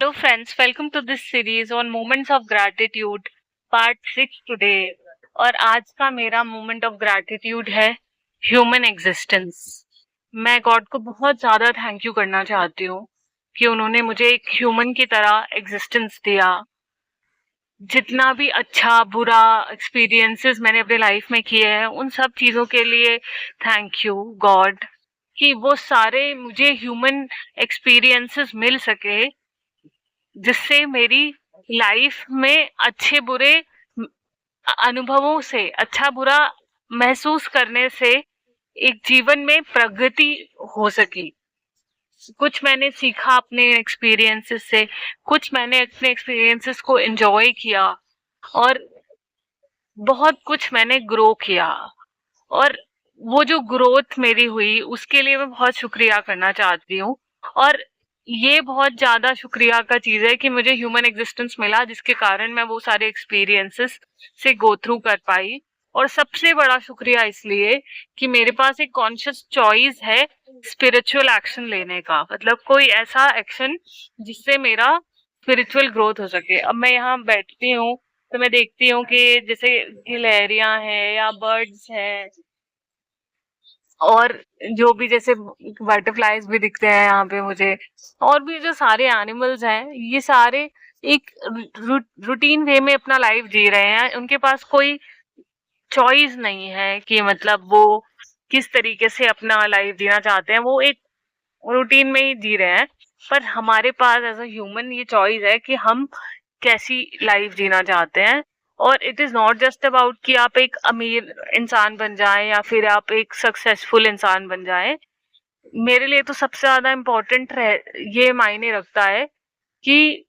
Hello, friends. Welcome to this series on Moments of Gratitude, Part 6 today. और आज का मेरा मोमेंट ऑफ ग्रैटिट्यूड है ह्यूमन एग्जिस्टेंस। मैं गॉड को बहुत ज़्यादा थैंक यू करना चाहती हूँ कि उन्होंने मुझे एक ह्यूमन की तरह एग्जिस्टेंस दिया। जितना भी अच्छा बुरा एक्सपीरियंसेस मैंने अपने लाइफ में किए हैं, उन सब चीज़ों के लिए थैंक यू गॉड कि वो सारे मुझे ह्यूमन एक्सपीरियंसेस मिल सके, जिससे मेरी लाइफ में अच्छे बुरे अनुभवों से, अच्छा बुरा महसूस करने से एक जीवन में प्रगति हो सकी। कुछ मैंने सीखा अपने एक्सपीरियंसेस से, कुछ मैंने अपने एक्सपीरियंसेस को एंजॉय किया और बहुत कुछ मैंने ग्रो किया। और वो जो ग्रोथ मेरी हुई उसके लिए मैं बहुत शुक्रिया करना चाहती हूँ। और ये बहुत ज्यादा शुक्रिया का चीज है कि मुझे ह्यूमन एग्जिस्टेंस मिला, जिसके कारण मैं वो सारे एक्सपीरियंसेस से गो थ्रू कर पाई। और सबसे बड़ा शुक्रिया इसलिए कि मेरे पास एक कॉन्शियस चॉइस है स्पिरिचुअल एक्शन लेने का, मतलब कोई ऐसा एक्शन जिससे मेरा स्पिरिचुअल ग्रोथ हो सके। अब मैं यहाँ बैठती हूँ तो मैं देखती हूँ कि जैसे गिलहरियां हैं या बर्ड्स हैं, और जो भी जैसे बटरफ्लाईज भी दिखते हैं यहाँ पे मुझे, और भी जो सारे एनिमल्स हैं, ये सारे एक रूटीन वे में अपना लाइफ जी रहे हैं। उनके पास कोई चॉइस नहीं है कि मतलब वो किस तरीके से अपना लाइफ जीना चाहते हैं, वो एक रूटीन में ही जी रहे हैं। पर हमारे पास एज अ ह्यूमन ये चॉइस है कि हम कैसी लाइफ जीना चाहते हैं। और it is not just about कि आप एक अमीर इंसान बन जाएं या फिर आप एक सक्सेसफुल इंसान बन जाएं। मेरे लिए तो सबसे ज्यादा इम्पोर्टेंट ये मायने रखता है कि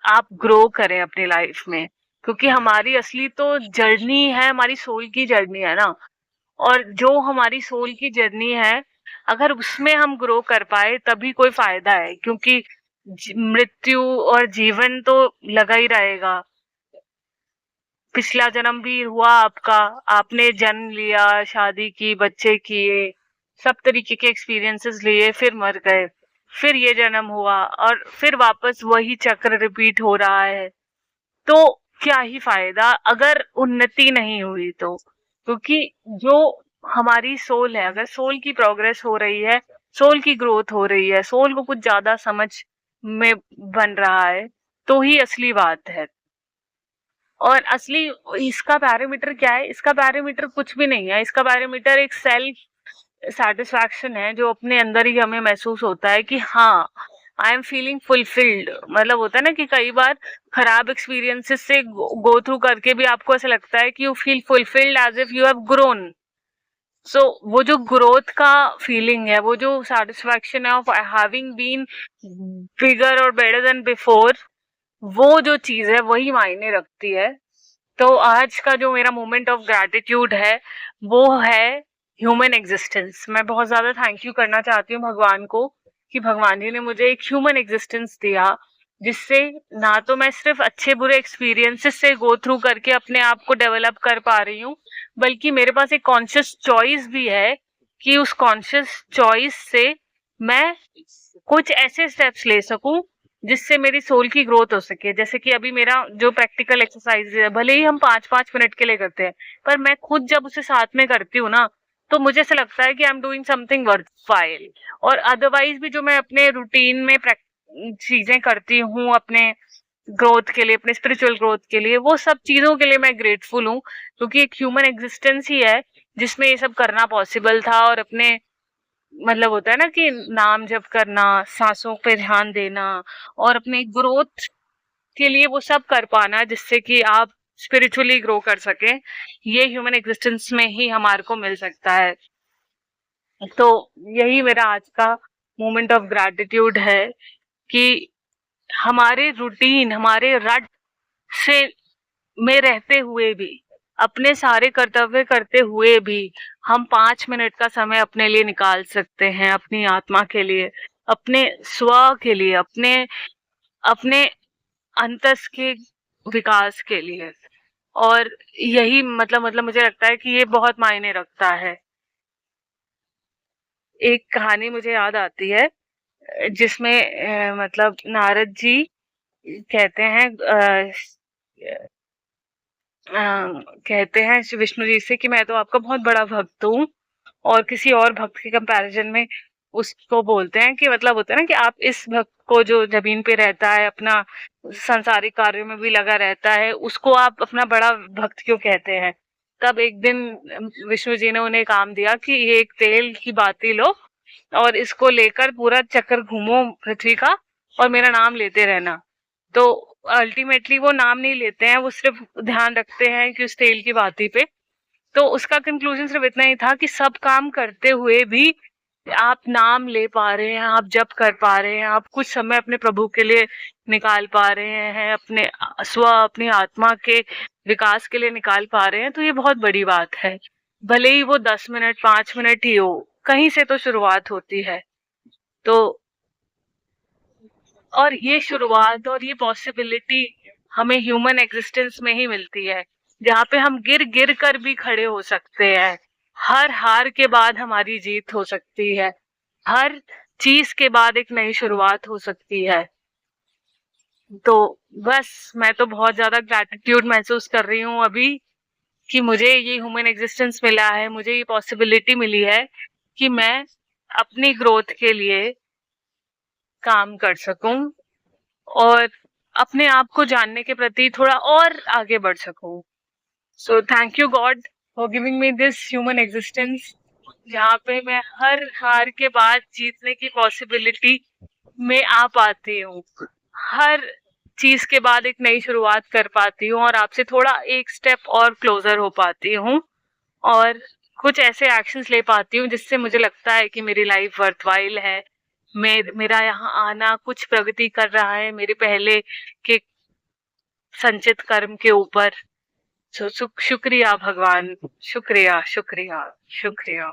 आप ग्रो करें अपनी लाइफ में, क्योंकि हमारी असली तो जर्नी है, हमारी सोल की जर्नी है ना। और जो हमारी सोल की जर्नी है, अगर उसमें हम ग्रो कर पाए तभी कोई फायदा है, क्योंकि मृत्यु और जीवन तो लगा ही रहेगा। पिछला जन्म भी हुआ आपका, आपने जन्म लिया, शादी की, बच्चे किए, सब तरीके के एक्सपीरियंसेस लिए, फिर मर गए, फिर ये जन्म हुआ और फिर वापस वही चक्र रिपीट हो रहा है। तो क्या ही फायदा अगर उन्नति नहीं हुई तो। क्योंकि जो हमारी सोल है, अगर सोल की प्रोग्रेस हो रही है, सोल की ग्रोथ हो रही है, सोल को कुछ ज्यादा समझ में बन रहा है, तो ही असली बात है। और असली इसका पैरामीटर क्या है? इसका पैरामीटर कुछ भी नहीं है। इसका पैरामीटर एक सेल्फ सेटिस्फैक्शन है, जो अपने अंदर ही हमें महसूस होता है कि हाँ, आई एम फीलिंग फुलफिल्ड। मतलब होता है ना कि कई बार खराब एक्सपीरियंसेस से गो थ्रू करके भी आपको ऐसा लगता है कि you feel fulfilled as if you have grown. So वो जो ग्रोथ का फीलिंग है, वो जो सेटिस्फैक्शन है ऑफ हैविंग बीन बिगर और बेटर देन बिफोर, वो जो चीज है वही मायने रखती है। तो आज का जो मेरा मोमेंट ऑफ ग्रैटिट्यूड है वो है ह्यूमन एग्जिस्टेंस। मैं बहुत ज्यादा थैंक यू करना चाहती हूँ भगवान को कि भगवान जी ने मुझे एक ह्यूमन एग्जिस्टेंस दिया, जिससे ना तो मैं सिर्फ अच्छे बुरे एक्सपीरियंसेस से गो थ्रू करके अपने आप को डेवलप कर पा रही हूँ, बल्कि मेरे पास एक कॉन्शियस चॉइस भी है कि उस कॉन्शियस चॉइस से मैं कुछ ऐसे स्टेप्स ले सकूं जिससे मेरी सोल की ग्रोथ हो सके। जैसे कि अभी मेरा जो प्रैक्टिकल एक्सरसाइज है, भले ही हम 5-5 मिनट के लिए करते हैं, पर मैं खुद जब उसे साथ में करती हूँ ना, तो मुझे ऐसा लगता है कि I am doing something worthwhile. और अदरवाइज भी जो मैं अपने रूटीन में चीजें करती हूँ अपने ग्रोथ के लिए, अपने स्पिरिचुअल ग्रोथ के लिए, वो सब चीजों के लिए मैं ग्रेटफुल हूँ, क्योंकि एक ह्यूमन एग्जिस्टेंस ही है जिसमें ये सब करना पॉसिबल था। और अपने मतलब होता है ना कि नाम जप करना, सांसों पे ध्यान देना और अपने ग्रोथ के लिए वो सब कर पाना, जिससे कि आप स्पिरिचुअली ग्रो कर सके, ये ह्यूमन एग्जिस्टेंस में ही हमारे को मिल सकता है। तो यही मेरा आज का मोमेंट ऑफ ग्रैटिट्यूड है कि हमारे रूटीन, हमारे रट से में रहते हुए भी, अपने सारे कर्तव्य करते हुए भी, हम 5 मिनट का समय अपने लिए निकाल सकते हैं, अपनी आत्मा के लिए, अपने स्व के लिए, अपने अपने अंतस के विकास के लिए। और यही मतलब मुझे लगता है कि ये बहुत मायने रखता है। एक कहानी मुझे याद आती है जिसमें मतलब नारद जी कहते हैं कहते हैं विष्णु जी से कि मैं तो आपका बहुत बड़ा भक्त हूँ, और किसी और भक्त के कंपैरिजन में उसको बोलते हैं कि मतलब होता है ना कि आप इस भक्त को जो जमीन पे रहता है, अपना सांसारिक कार्यों में भी लगा रहता है, उसको आप अपना बड़ा भक्त क्यों कहते हैं। तब एक दिन विष्णु जी ने उन्हें काम दिया कि ये एक तेल की बाती लो और इसको लेकर पूरा चक्कर घूमो पृथ्वी का और मेरा नाम लेते रहना। तो अल्टीमेटली वो नाम नहीं लेते हैं, वो सिर्फ ध्यान रखते हैं कि उस तेल की बाती पे। तो उसका कंक्लूजन सिर्फ इतना ही था कि सब काम करते हुए भी आप नाम ले पा रहे हैं, आप जप कर पा रहे हैं, आप कुछ समय अपने प्रभु के लिए निकाल पा रहे हैं, अपने अपनी आत्मा के विकास के लिए निकाल पा रहे हैं, तो ये बहुत बड़ी बात है। भले ही वो 10 मिनट 5 मिनट ही हो, कहीं से तो शुरुआत होती है। तो और ये शुरुआत और ये पॉसिबिलिटी हमें ह्यूमन एग्जिस्टेंस में ही मिलती है, जहाँ पे हम गिर गिर कर भी खड़े हो सकते हैं। हर हार के बाद हमारी जीत हो सकती है, हर चीज के बाद एक नई शुरुआत हो सकती है। तो बस मैं तो बहुत ज्यादा ग्रैटिट्यूड महसूस कर रही हूँ अभी कि मुझे ये ह्यूमन एग्जिस्टेंस मिला है, मुझे ये पॉसिबिलिटी मिली है कि मैं अपनी ग्रोथ के लिए काम कर सकूं और अपने आप को जानने के प्रति थोड़ा और आगे बढ़ सकूं। So thank you God for giving me this human existence, जहाँ पे मैं हर हार के बाद जीतने की पॉसिबिलिटी में आ पाती हूँ, हर चीज के बाद एक नई शुरुआत कर पाती हूँ और आपसे थोड़ा एक स्टेप और क्लोजर हो पाती हूँ, और कुछ ऐसे एक्शंस ले पाती हूँ जिससे मुझे लगता है कि मेरी लाइफ वर्थवाइल है, मेरा यहाँ आना कुछ प्रगति कर रहा है मेरे पहले के संचित कर्म के ऊपर। शुक्रिया भगवान, शुक्रिया शुक्रिया शुक्रिया।